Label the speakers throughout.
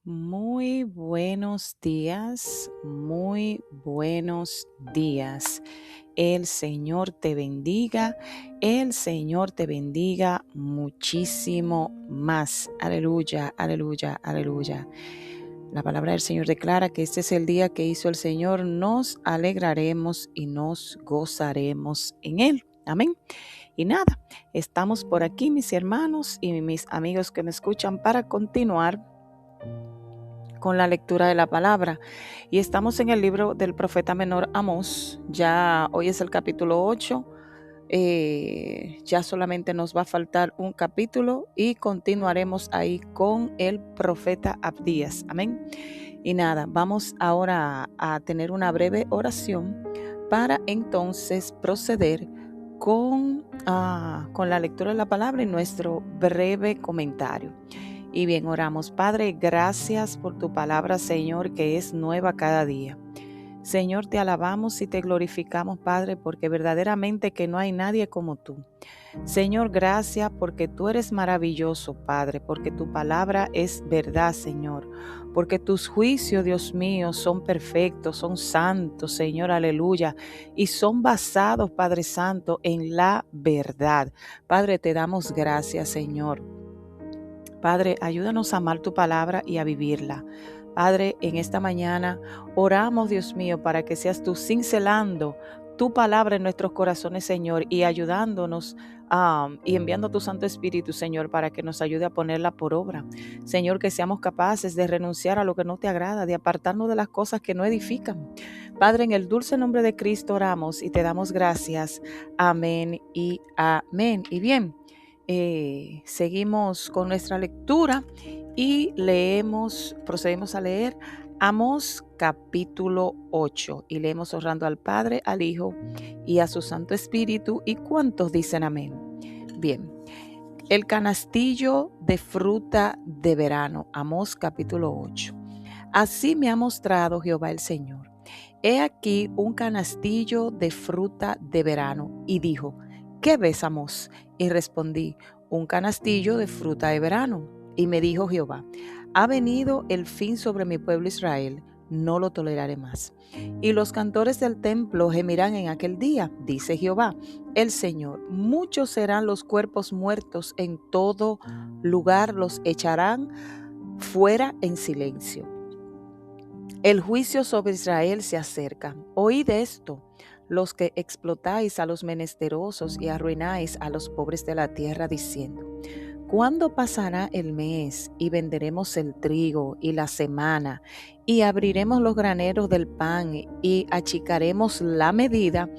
Speaker 1: Muy buenos días, muy buenos días. El Señor te bendiga, el Señor te bendiga muchísimo más. Aleluya, aleluya, aleluya. La palabra del Señor declara que este es el día que hizo el Señor, nos alegraremos y nos gozaremos en él. Amén. Y nada, estamos por aquí, mis hermanos y mis amigos que me escuchan, para continuar con la lectura de la palabra. Y estamos en el libro del profeta menor Amós. Ya hoy es el capítulo 8. Ya solamente nos va a faltar un capítulo y continuaremos ahí con el profeta Abdías. Amén. Y nada, vamos ahora a tener una breve oración para entonces proceder con la lectura de la palabra y nuestro breve comentario. Y bien, oramos. Padre, gracias por tu palabra, Señor, que es nueva cada día. Señor, te alabamos y te glorificamos, Padre, porque verdaderamente que no hay nadie como tú. Señor, gracias porque tú eres maravilloso, Padre, porque tu palabra es verdad, Señor, porque tus juicios, Dios mío, son perfectos, son santos, Señor, aleluya, y son basados, Padre Santo, en la verdad. Padre, te damos gracias, Señor. Padre, ayúdanos a amar tu palabra y a vivirla. Padre, en esta mañana oramos, Dios mío, para que seas tú cincelando tu palabra en nuestros corazones, Señor, y ayudándonos y enviando tu Santo Espíritu, Señor, para que nos ayude a ponerla por obra. Señor, que seamos capaces de renunciar a lo que no te agrada, de apartarnos de las cosas que no edifican. Padre, en el dulce nombre de Cristo oramos y te damos gracias. Amén y amén. Y bien. Seguimos con nuestra lectura y procedemos a leer Amós capítulo 8 y leemos honrando al Padre, al Hijo y a su Santo Espíritu. ¿Y cuántos dicen amén? Bien, el canastillo de fruta de verano, Amós capítulo 8. Así me ha mostrado Jehová el Señor. He aquí un canastillo de fruta de verano. Y dijo, ¿qué ves, Amós? Y respondí, un canastillo de fruta de verano. Y me dijo Jehová, ha venido el fin sobre mi pueblo Israel, no lo toleraré más. Y los cantores del templo gemirán en aquel día, dice Jehová, el Señor. Muchos serán los cuerpos muertos en todo lugar, los echarán fuera en silencio. El juicio sobre Israel se acerca. Oíd esto, los que explotáis a los menesterosos y arruináis a los pobres de la tierra, diciendo, ¿cuándo pasará el mes y venderemos el trigo y la semana y abriremos los graneros del pan y achicaremos la medida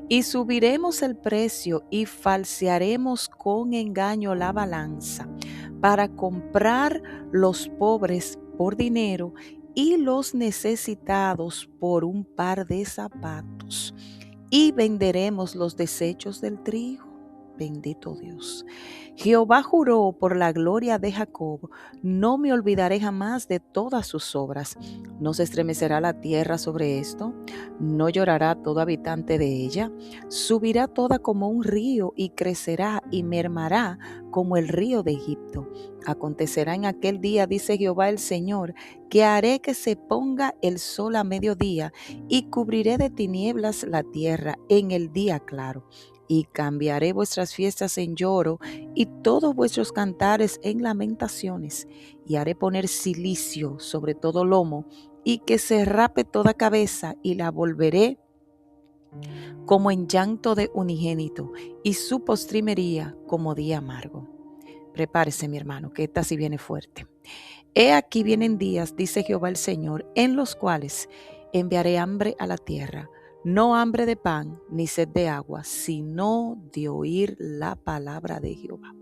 Speaker 1: y subiremos el precio y falsearemos con engaño la balanza para comprar los pobres por dinero y los necesitados por un par de zapatos? Y venderemos los desechos del trigo. Bendito Dios. Jehová juró por la gloria de Jacob, no me olvidaré jamás de todas sus obras. ¿No se estremecerá la tierra sobre esto? ¿No llorará todo habitante de ella? Subirá toda como un río y crecerá y mermará como el río de Egipto. Acontecerá en aquel día, dice Jehová el Señor, que haré que se ponga el sol a mediodía y cubriré de tinieblas la tierra en el día claro. Y cambiaré vuestras fiestas en lloro y todos vuestros cantares en lamentaciones. Y haré poner cilicio sobre todo lomo y que se rape toda cabeza y la volveré como en llanto de unigénito y su postrimería como día amargo. Prepárese, mi hermano, que esta sí viene fuerte. He aquí vienen días, dice Jehová el Señor, en los cuales enviaré hambre a la tierra, no hambre de pan ni sed de agua, sino de oír la palabra de Jehová.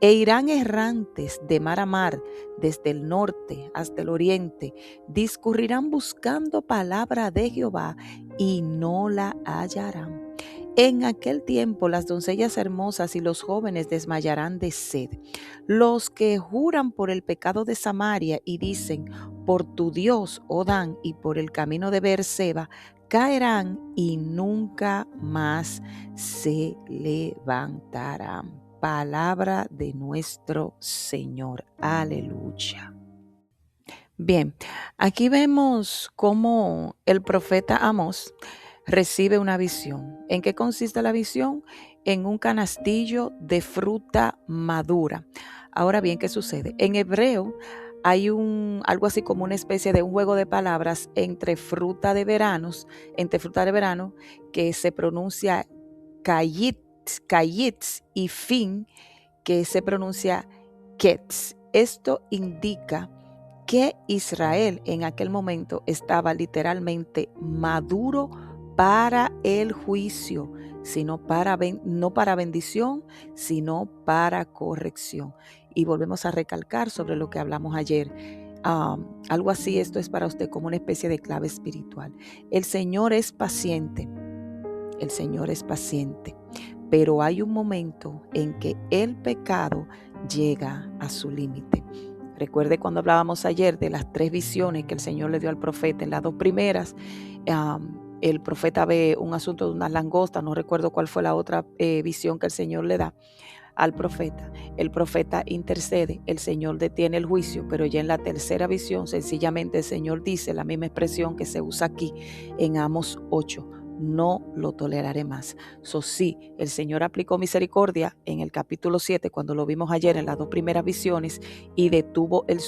Speaker 1: E irán errantes de mar a mar, desde el norte hasta el oriente, discurrirán buscando palabra de Jehová y no la hallarán. En aquel tiempo las doncellas hermosas y los jóvenes desmayarán de sed. Los que juran por el pecado de Samaria y dicen, por tu Dios, oh Dan, y por el camino de Beerseba, caerán y nunca más se levantarán. Palabra de nuestro Señor. Aleluya. Bien, aquí vemos cómo el profeta Amós recibe una visión. ¿En qué consiste la visión? En un canastillo de fruta madura. Ahora bien, ¿qué sucede? En hebreo hay algo así como una especie de un juego de palabras entre fruta de verano, que se pronuncia kayitz, y fin, que se pronuncia ketz. Esto indica que Israel en aquel momento estaba literalmente maduro para el juicio, no para bendición, sino para corrección. Y volvemos a recalcar sobre lo que hablamos ayer. Algo así, esto es para usted como una especie de clave espiritual. El Señor es paciente, el Señor es paciente, pero hay un momento en que el pecado llega a su límite. Recuerde cuando hablábamos ayer de las 3 visiones que el Señor le dio al profeta. En las 2 primeras, el profeta ve un asunto de unas langostas, no recuerdo cuál fue la otra visión que el Señor le da al profeta. El profeta intercede, el Señor detiene el juicio, pero ya en la tercera visión sencillamente el Señor dice la misma expresión que se usa aquí en Amos 8. No lo toleraré más. Sí, el Señor aplicó misericordia en el capítulo 7, cuando lo vimos ayer en las 2 primeras visiones, y detuvo el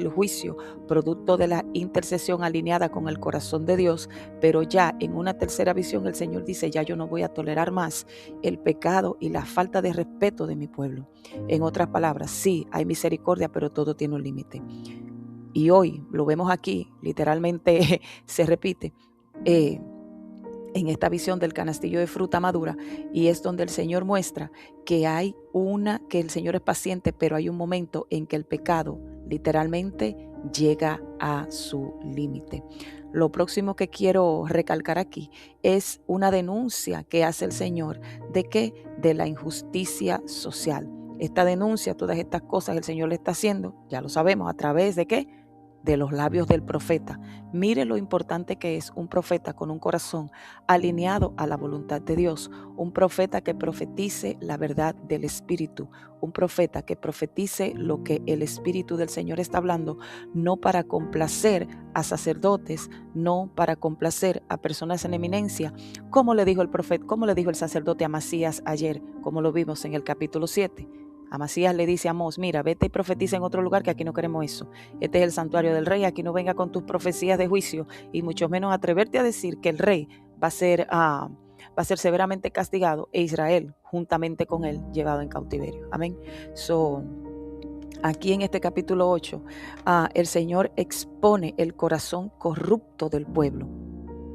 Speaker 1: juicio, producto de la intercesión alineada con el corazón de Dios. Pero ya en una tercera visión el Señor dice, ya yo no voy a tolerar más el pecado y la falta de respeto de mi pueblo. En otras palabras, sí, hay misericordia, pero todo tiene un límite. Y hoy lo vemos aquí, literalmente se repite. En esta visión del canastillo de fruta madura, y es donde el Señor muestra que el Señor es paciente, pero hay un momento en que el pecado literalmente llega a su límite. Lo próximo que quiero recalcar aquí es una denuncia que hace el Señor de la injusticia social. Esta denuncia, todas estas cosas el Señor le está haciendo, ya lo sabemos, ¿a través de qué? De los labios del profeta. Mire lo importante que es un profeta con un corazón alineado a la voluntad de Dios, un profeta que profetice la verdad del Espíritu, un profeta que profetice lo que el Espíritu del Señor está hablando, no para complacer a sacerdotes, no para complacer a personas en eminencia, como le dijo el profeta, como le dijo el sacerdote a Amasías ayer, como lo vimos en el capítulo 7. Amasías le dice a Amós, mira, vete y profetiza en otro lugar, que aquí no queremos eso. Este es el santuario del rey, aquí no venga con tus profecías de juicio, y mucho menos atreverte a decir que el rey va a ser severamente castigado, e Israel juntamente con él llevado en cautiverio. Amén. Aquí en este capítulo 8, el Señor expone el corazón corrupto del pueblo.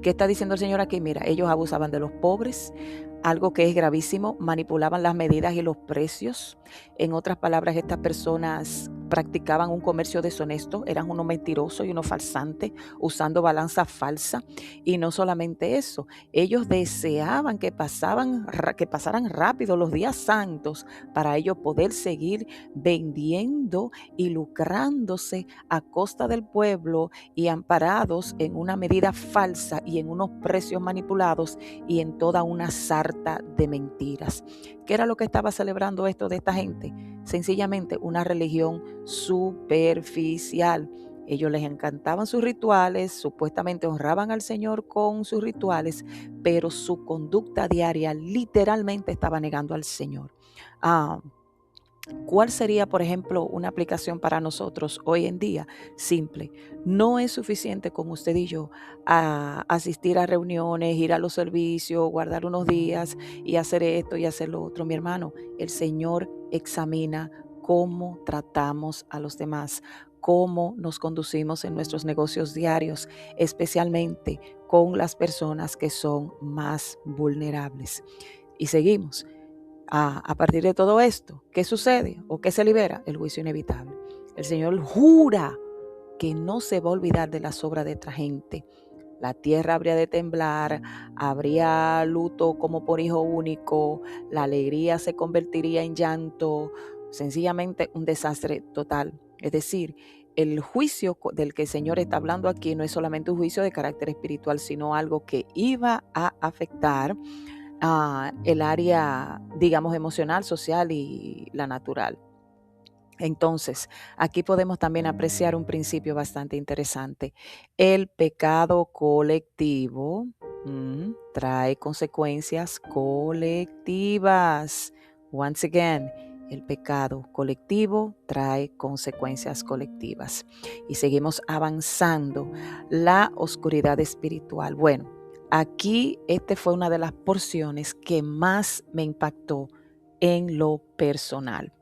Speaker 1: ¿Qué está diciendo el Señor aquí? Mira, ellos abusaban de los pobres, algo que es gravísimo, manipulaban las medidas y los precios. En otras palabras, estas personas practicaban un comercio deshonesto, eran unos mentirosos y unos falsantes, usando balanza falsa. Y no solamente eso, ellos deseaban que pasaran rápido los días santos para ellos poder seguir vendiendo y lucrándose a costa del pueblo, y amparados en una medida falsa y en unos precios manipulados y en toda una sarta de mentiras. ¿Qué era lo que estaba celebrando esto de esta gente? Sencillamente una religión superficial. Ellos les encantaban sus rituales, supuestamente honraban al Señor con sus rituales, pero su conducta diaria literalmente estaba negando al Señor. ¿Cuál sería, por ejemplo, una aplicación para nosotros hoy en día? Simple. No es suficiente con usted y yo a asistir a reuniones, ir a los servicios, guardar unos días y hacer esto y hacer lo otro. Mi hermano, el Señor examina cómo tratamos a los demás, cómo nos conducimos en nuestros negocios diarios, especialmente con las personas que son más vulnerables. Y seguimos. A partir de todo esto, ¿qué sucede o qué se libera? El juicio inevitable. El Señor jura que no se va a olvidar de las obras de otra gente. La tierra habría de temblar, habría luto como por hijo único, la alegría se convertiría en llanto, sencillamente un desastre total. Es decir, el juicio del que el Señor está hablando aquí no es solamente un juicio de carácter espiritual, sino algo que iba a afectar el área, digamos, emocional, social y la natural. Entonces, aquí podemos también apreciar un principio bastante interesante. El pecado colectivo trae consecuencias colectivas. Once again, el pecado colectivo trae consecuencias colectivas. Y seguimos avanzando. La oscuridad espiritual. Bueno, aquí esta fue una de las porciones que más me impactó en lo personal.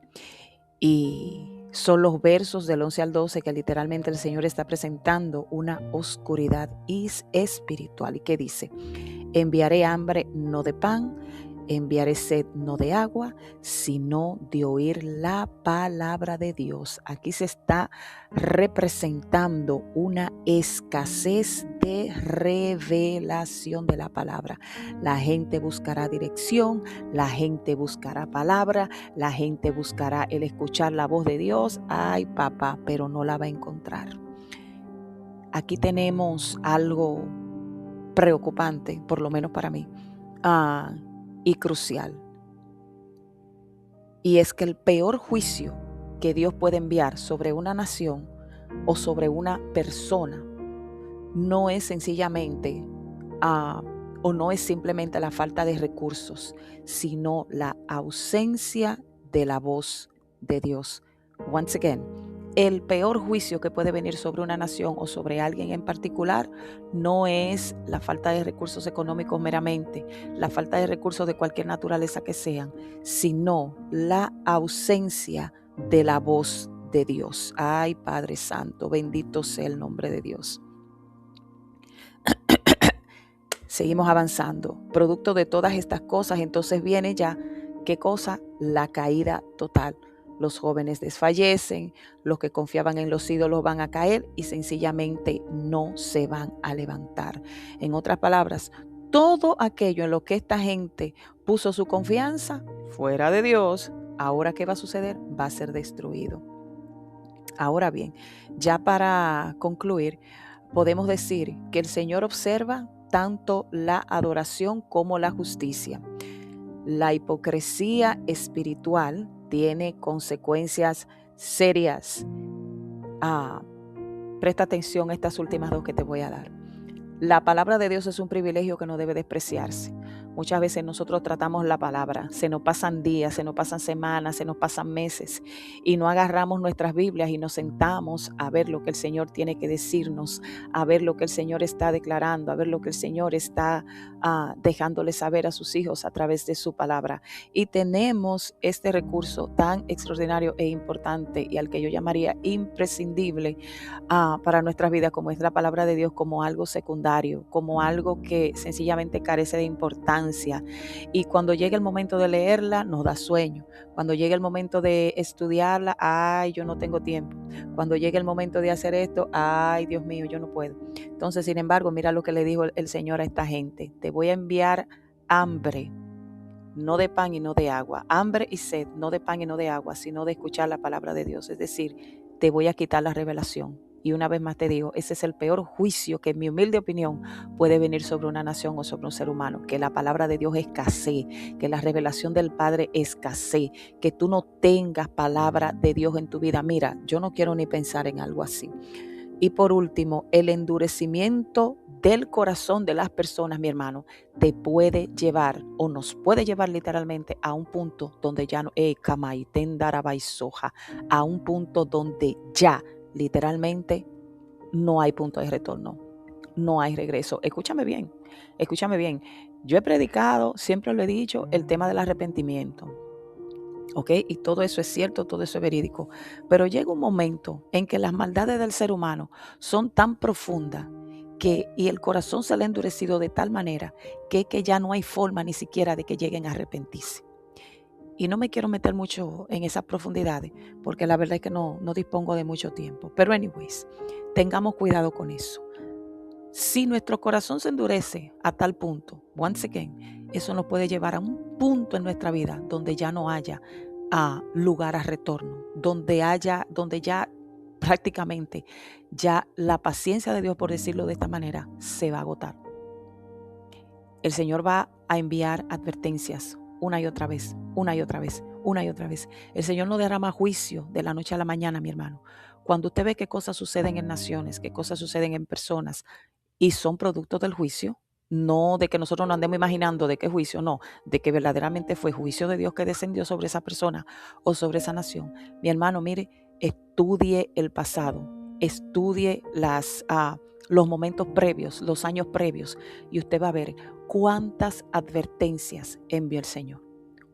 Speaker 1: Y son los versos del 11 al 12 que literalmente el Señor está presentando una oscuridad espiritual. ¿Y qué dice? Enviaré hambre no de pan, enviaré sed no de agua, sino de oír la palabra de Dios. Aquí se está representando una escasez de revelación de la palabra. La gente buscará dirección, la gente buscará palabra, la gente buscará el escuchar la voz de Dios. Ay, papá, pero no la va a encontrar. Aquí tenemos algo preocupante, por lo menos para mí, y crucial. Y es que el peor juicio que Dios puede enviar sobre una nación o sobre una persona no es sencillamente o no es simplemente la falta de recursos, sino la ausencia de la voz de Dios. Once again, el peor juicio que puede venir sobre una nación o sobre alguien en particular no es la falta de recursos económicos meramente, la falta de recursos de cualquier naturaleza que sean, sino la ausencia de la voz de Dios. Ay, Padre Santo, bendito sea el nombre de Dios. Seguimos avanzando. Producto de todas estas cosas, entonces viene ya, ¿qué cosa? La caída total. Los jóvenes desfallecen, los que confiaban en los ídolos van a caer y sencillamente no se van a levantar. En otras palabras, todo aquello en lo que esta gente puso su confianza fuera de Dios, ahora ¿qué va a suceder? Va a ser destruido. Ahora bien, ya para concluir, podemos decir que el Señor observa tanto la adoración como la justicia. La hipocresía espiritual tiene consecuencias serias. Presta atención a estas últimas dos que te voy a dar. La palabra de Dios es un privilegio que no debe despreciarse. Muchas veces nosotros tratamos la palabra, se nos pasan días, se nos pasan semanas, se nos pasan meses y no agarramos nuestras Biblias y nos sentamos a ver lo que el Señor tiene que decirnos, a ver lo que el Señor está declarando, a ver lo que el Señor está dejándole saber a sus hijos a través de su palabra. Y tenemos este recurso tan extraordinario e importante y al que yo llamaría imprescindible para nuestras vidas, como es la palabra de Dios, como algo secundario, como algo que sencillamente carece de importancia. Y cuando llega el momento de leerla, nos da sueño. Cuando llega el momento de estudiarla, ay, yo no tengo tiempo. Cuando llega el momento de hacer esto, ay, Dios mío, yo no puedo. Entonces, sin embargo, mira lo que le dijo el Señor a esta gente. Te voy a enviar hambre, no de pan y no de agua. Hambre y sed, no de pan y no de agua, sino de escuchar la palabra de Dios. Es decir, te voy a quitar la revelación. Y una vez más te digo, ese es el peor juicio que en mi humilde opinión puede venir sobre una nación o sobre un ser humano, que la palabra de Dios escasee, que la revelación del Padre escasee, que tú no tengas palabra de Dios en tu vida. Mira, yo no quiero ni pensar en algo así. Y por último, el endurecimiento del corazón de las personas, mi hermano, te puede llevar o nos puede llevar literalmente a un punto donde ya no, a un punto donde ya literalmente no hay punto de retorno, no hay regreso. Escúchame bien, escúchame bien. Yo he predicado, siempre lo he dicho, el tema del arrepentimiento. ¿Ok? Y todo eso es cierto, todo eso es verídico. Pero llega un momento en que las maldades del ser humano son tan profundas y el corazón se le ha endurecido de tal manera que ya no hay forma ni siquiera de que lleguen a arrepentirse. Y no me quiero meter mucho en esas profundidades, porque la verdad es que no dispongo de mucho tiempo. Pero anyways, tengamos cuidado con eso. Si nuestro corazón se endurece a tal punto, once again, eso nos puede llevar a un punto en nuestra vida donde ya no haya lugar a retorno, donde ya prácticamente ya la paciencia de Dios, por decirlo de esta manera, se va a agotar. El Señor va a enviar advertencias una y otra vez, una y otra vez, una y otra vez. El Señor no derrama juicio de la noche a la mañana, mi hermano. Cuando usted ve qué cosas suceden en naciones, qué cosas suceden en personas y son productos del juicio, no de que nosotros nos andemos imaginando de qué juicio, no, de que verdaderamente fue juicio de Dios que descendió sobre esa persona o sobre esa nación. Mi hermano, mire, estudie el pasado, estudie los momentos previos, los años previos, y usted va a ver cuántas advertencias envió el Señor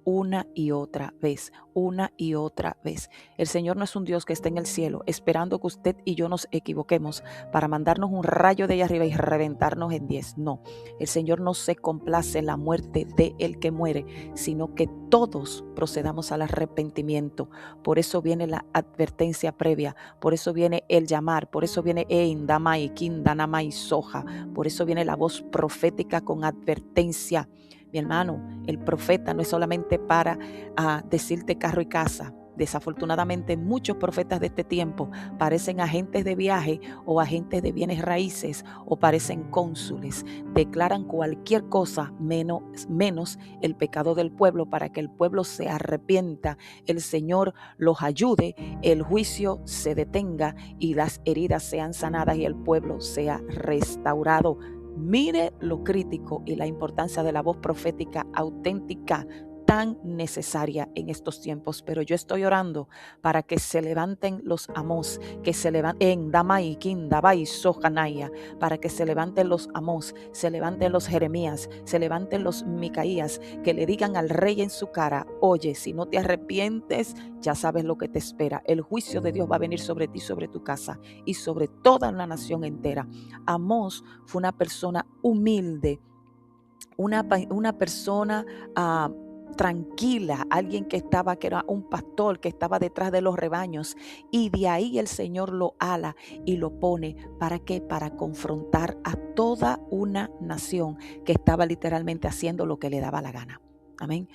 Speaker 1: una y otra vez, una y otra vez. El Señor no es un Dios que está en el cielo esperando que usted y yo nos equivoquemos para mandarnos un rayo de allá arriba y reventarnos en 10. No, el Señor no se complace en la muerte de el que muere, sino que todos procedamos al arrepentimiento. Por eso viene la advertencia previa, por eso viene el llamar, por eso viene Ein, Damai, Kin, Danamai, Soja, por eso viene la voz profética con advertencia. Mi hermano, el profeta no es solamente para decirte carro y casa. Desafortunadamente, muchos profetas de este tiempo parecen agentes de viaje o agentes de bienes raíces o parecen cónsules. Declaran cualquier cosa menos el pecado del pueblo para que el pueblo se arrepienta, el Señor los ayude, el juicio se detenga y las heridas sean sanadas y el pueblo sea restaurado. Mire lo crítico y la importancia de la voz profética auténtica tan necesaria en estos tiempos, pero yo estoy orando para que se levanten los Amós, que se levanten en Damai, Kindabai, Sojanaya, para que se levanten los Amós, se levanten los Jeremías, se levanten los Micaías, que le digan al rey en su cara: oye, si no te arrepientes, ya sabes lo que te espera. El juicio de Dios va a venir sobre ti, sobre tu casa y sobre toda una nación entera. Amós fue una persona humilde, una persona tranquila, alguien que era un pastor que estaba detrás de los rebaños, y de ahí el Señor lo ala y lo pone. ¿Para qué? Para confrontar a toda una nación que estaba literalmente haciendo lo que le daba la gana. Amén.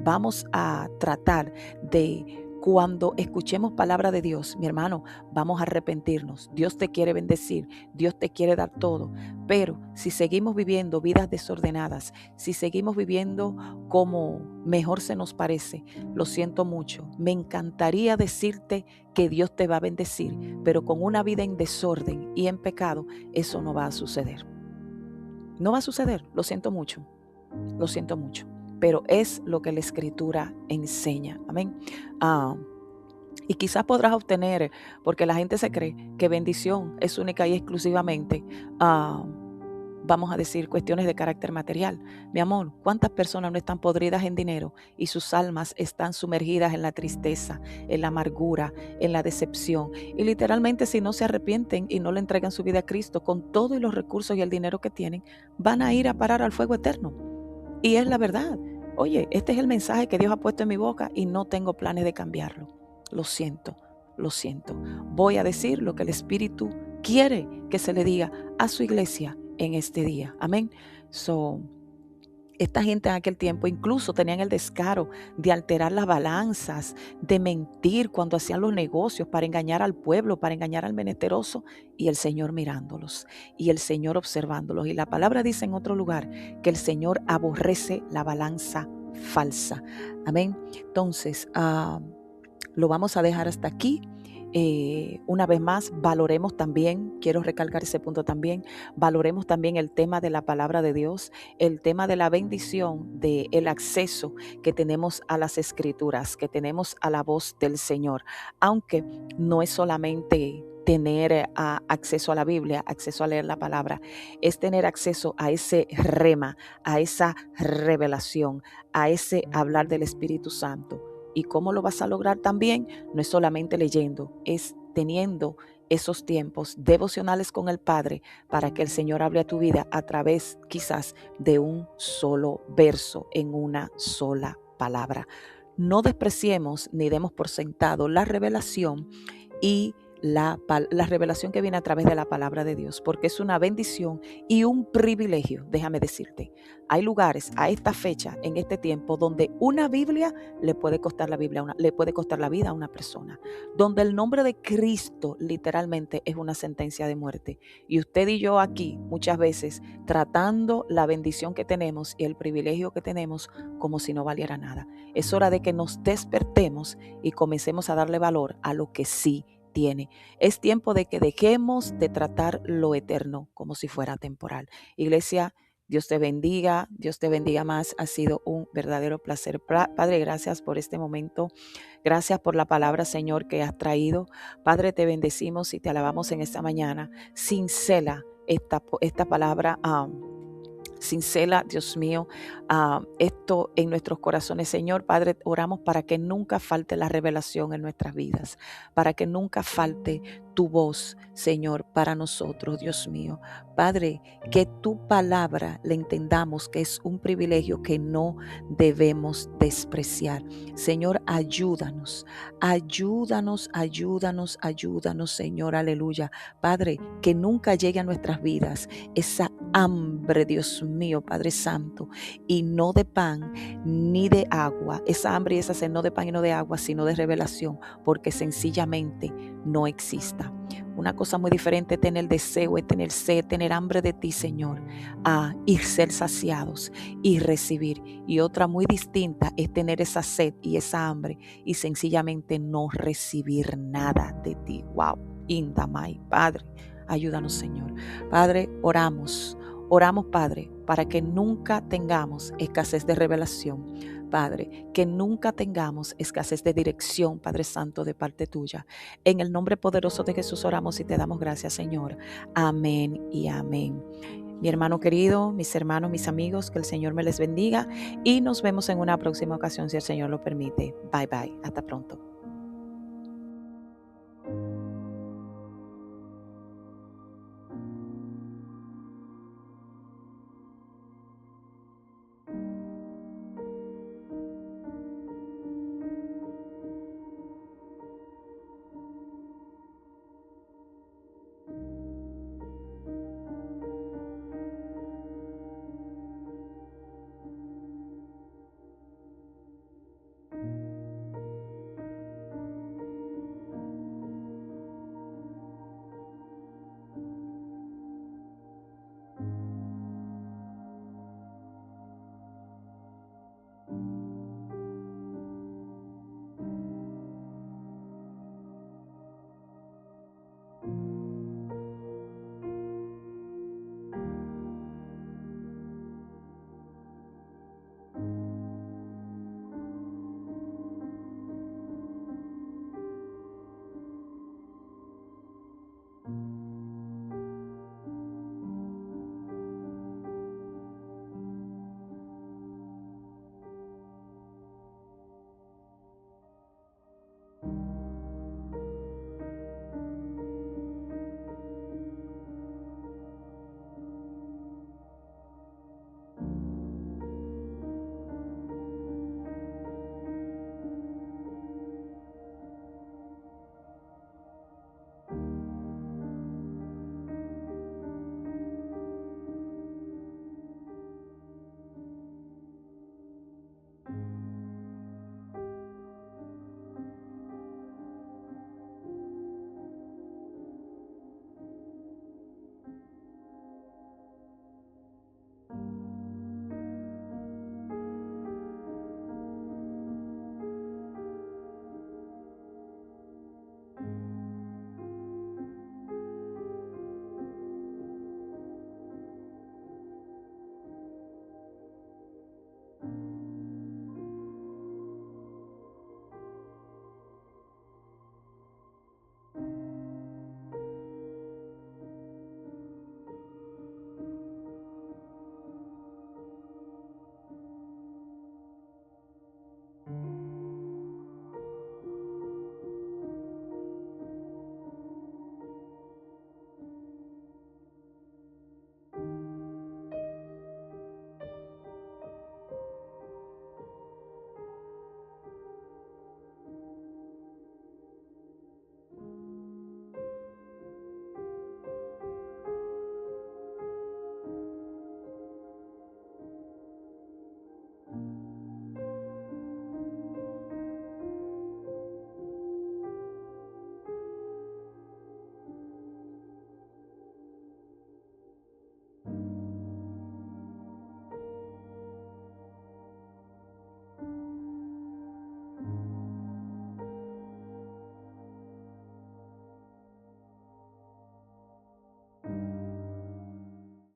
Speaker 1: Vamos a tratar de, cuando escuchemos palabra de Dios, mi hermano, vamos a arrepentirnos. Dios te quiere bendecir, Dios te quiere dar todo, pero si seguimos viviendo vidas desordenadas, si seguimos viviendo como mejor se nos parece, lo siento mucho. Me encantaría decirte que Dios te va a bendecir, pero con una vida en desorden y en pecado, eso no va a suceder. No va a suceder, lo siento mucho, pero es lo que la Escritura enseña. Amén. Y quizás podrás obtener, porque la gente se cree que bendición es única y exclusivamente, vamos a decir, cuestiones de carácter material. Mi amor, ¿cuántas personas no están podridas en dinero y sus almas están sumergidas en la tristeza, en la amargura, en la decepción? Y literalmente, si no se arrepienten y no le entregan su vida a Cristo, con todos los recursos y el dinero que tienen, van a ir a parar al fuego eterno. Y es la verdad. Oye, este es el mensaje que Dios ha puesto en mi boca y no tengo planes de cambiarlo. Lo siento. Voy a decir lo que el Espíritu quiere que se le diga a su iglesia en este día. Amén. Esta gente en aquel tiempo incluso tenían el descaro de alterar las balanzas, de mentir cuando hacían los negocios para engañar al pueblo, para engañar al menesteroso, y el Señor mirándolos y el Señor observándolos. Y la palabra dice en otro lugar que el Señor aborrece la balanza falsa. Amén. Entonces, lo vamos a dejar hasta aquí. Una vez más, valoremos también, quiero recalcar ese punto también, valoremos también el tema de la palabra de Dios, el tema de la bendición, del acceso que tenemos a las escrituras, que tenemos a la voz del Señor, aunque no es solamente tener acceso a la Biblia, acceso a leer la palabra, es tener acceso a ese rema, a esa revelación, a ese hablar del Espíritu Santo. ¿Y cómo lo vas a lograr también? No es solamente leyendo, es teniendo esos tiempos devocionales con el Padre para que el Señor hable a tu vida a través quizás de un solo verso, en una sola palabra. No despreciemos ni demos por sentado la revelación y la revelación que viene a través de la palabra de Dios, porque es una bendición y un privilegio, déjame decirte. Hay lugares a esta fecha, en este tiempo, donde una Biblia le puede costar le puede costar la vida a una persona, donde el nombre de Cristo literalmente es una sentencia de muerte. Y usted y yo aquí muchas veces tratando la bendición que tenemos y el privilegio que tenemos como si no valiera nada. Es hora de que nos despertemos y comencemos a darle valor a lo que sí tiene. Es tiempo de que dejemos de tratar lo eterno como si fuera temporal. Iglesia, Dios te bendiga más. Ha sido un verdadero placer. Padre, gracias por este momento. Gracias por la palabra, Señor, que has traído. Padre, te bendecimos y te alabamos en esta mañana. Cincela esta palabra. Cincela, Dios mío, esto en nuestros corazones. Señor, Padre, oramos para que nunca falte la revelación en nuestras vidas, para que nunca falte tu voz, Señor, para nosotros, Dios mío. Padre, que tu palabra le entendamos que es un privilegio que no debemos despreciar. Señor, ayúdanos, Señor, aleluya. Padre, que nunca llegue a nuestras vidas esa hambre, Dios mío, Padre Santo, y no de pan ni de agua, esa hambre y esa sed no de pan y no de agua, sino de revelación, porque sencillamente no exista. Una cosa muy diferente es tener deseo, es tener sed, tener hambre de ti, Señor, y ser saciados y recibir. Y otra muy distinta es tener esa sed y esa hambre y sencillamente no recibir nada de ti. Wow, Indamai, Padre, ayúdanos, Señor. Padre, oramos, Padre, para que nunca tengamos escasez de revelación. Padre, que nunca tengamos escasez de dirección, Padre Santo, de parte tuya. En el nombre poderoso de Jesús oramos y te damos gracias, Señor. Amén y amén. Mi hermano querido, mis hermanos, mis amigos, que el Señor me les bendiga y nos vemos en una próxima ocasión si el Señor lo permite. Bye bye. Hasta pronto.